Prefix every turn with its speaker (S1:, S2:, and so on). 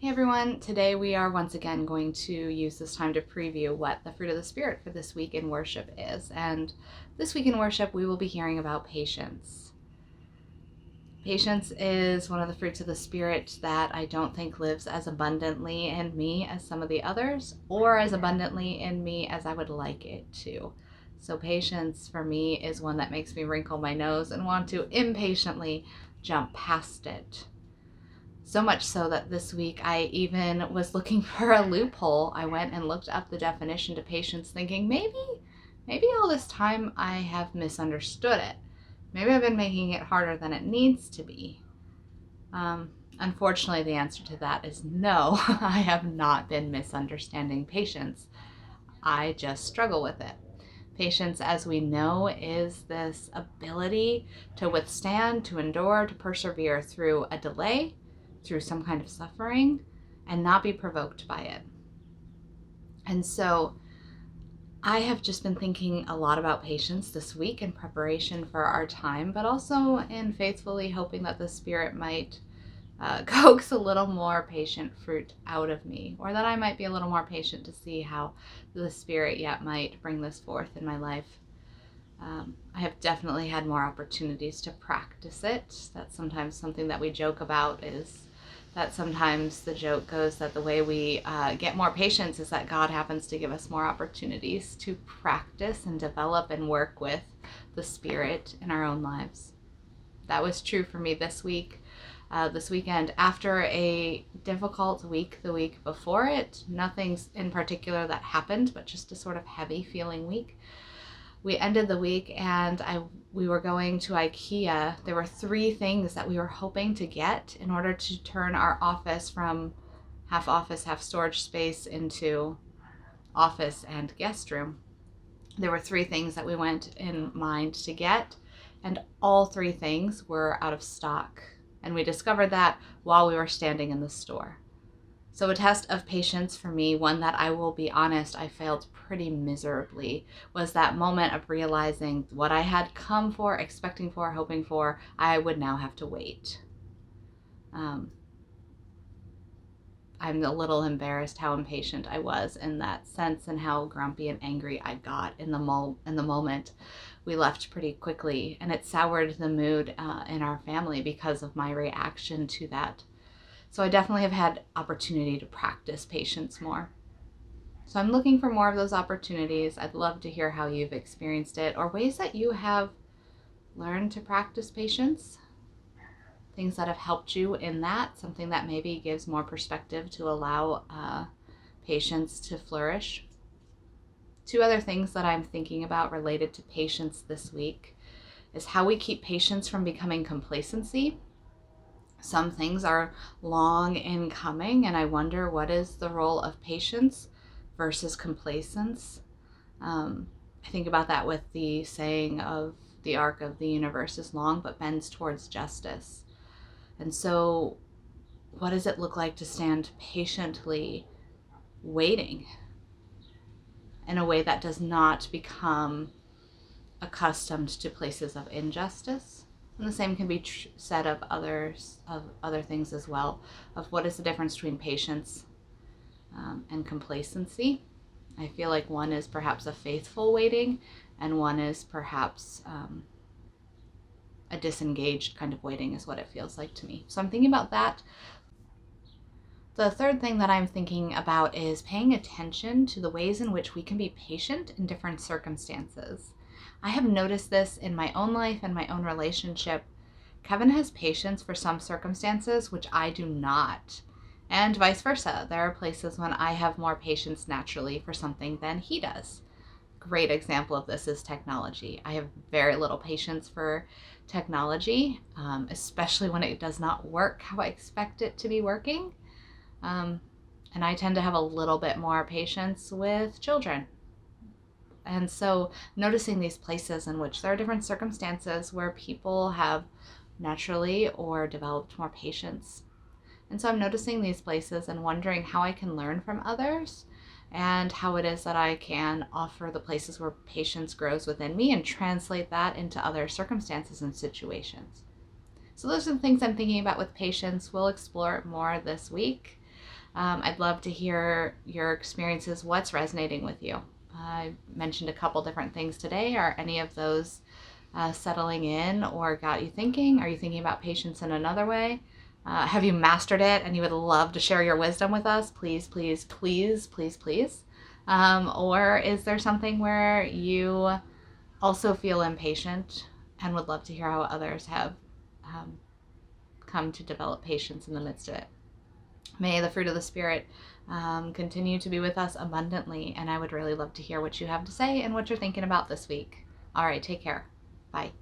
S1: Hey everyone, today we are once again going to use this time to preview what the fruit of the Spirit for this week in worship is. And this week in worship, we will be hearing about patience. Patience is one of the fruits of the Spirit that I don't think lives as abundantly in me as some of the others, or as abundantly in me as I would like it to. So patience for me is one that makes me wrinkle my nose and want to impatiently jump past it. So much so that this week I even was looking for a loophole. I went and looked up the definition to patience thinking maybe all this time I have misunderstood it. Maybe I've been making it harder than it needs to be. Unfortunately, the answer to that is no. I have not been misunderstanding patience. I just struggle with it. Patience, as we know, is this ability to withstand, to endure, to persevere through a delay, through some kind of suffering, and not be provoked by it. And so I have just been thinking a lot about patience this week in preparation for our time, but also in faithfully hoping that the Spirit might coax a little more patient fruit out of me, or that I might be a little more patient to see how the Spirit yet might bring this forth in my life. I have definitely had more opportunities to practice it. That's sometimes something that we joke about, is that sometimes the joke goes that the way we get more patience is that God happens to give us more opportunities to practice and develop and work with the Spirit in our own lives. That was true for me this weekend. After a difficult week the week before it, nothing in particular that happened, but just a sort of heavy feeling week. We ended the week and we were going to IKEA. There were 3 things that we were hoping to get in order to turn our office from half office, half storage space into office and guest room. There were 3 things that we went in mind to get, and all 3 things were out of stock. And we discovered that while we were standing in the store. So a test of patience for me, one that I will be honest, I failed pretty miserably, was that moment of realizing what I had come for, expecting for, hoping for, I would now have to wait. I'm a little embarrassed how impatient I was in that sense, and how grumpy and angry I got in the moment. We left pretty quickly, and it soured the mood in our family because of my reaction to that. So I definitely have had opportunity to practice patience more. So I'm looking for more of those opportunities. I'd love to hear how you've experienced it, or ways that you have learned to practice patience, things that have helped you in that, something that maybe gives more perspective to allow patience to flourish. 2 other things that I'm thinking about related to patience this week is how we keep patience from becoming complacency. Some things are long in coming, and I wonder, what is the role of patience versus complacence? I think about that with the saying of the arc of the universe is long but bends towards justice. And so what does it look like to stand patiently waiting in a way that does not become accustomed to places of injustice? And the same can be said of other things as well, of what is the difference between patience and complacency. I feel like one is perhaps a faithful waiting, and one is perhaps a disengaged kind of waiting, is what it feels like to me. So I'm thinking about that. The third thing that I'm thinking about is paying attention to the ways in which we can be patient in different circumstances. I have noticed this in my own life and my own relationship. Kevin has patience for some circumstances which I do not, and vice versa. There are places when I have more patience naturally for something than he does. Great example of this is technology. I have very little patience for technology, especially when it does not work how I expect it to be working. And I tend to have a little bit more patience with children. And so noticing these places in which there are different circumstances where people have naturally or developed more patience. And so I'm noticing these places and wondering how I can learn from others, and how it is that I can offer the places where patience grows within me and translate that into other circumstances and situations. So those are the things I'm thinking about with patience. We'll explore it more this week. I'd love to hear your experiences. What's resonating with you? I mentioned a couple different things today. Are any of those settling in or got you thinking? Are you thinking about patience in another way? Have you mastered it and you would love to share your wisdom with us? Please, please, please, please, please. Or is there something where you also feel impatient and would love to hear how others have come to develop patience in the midst of it? May the fruit of the Spirit continue to be with us abundantly, and I would really love to hear what you have to say and what you're thinking about this week. All right, take care. Bye.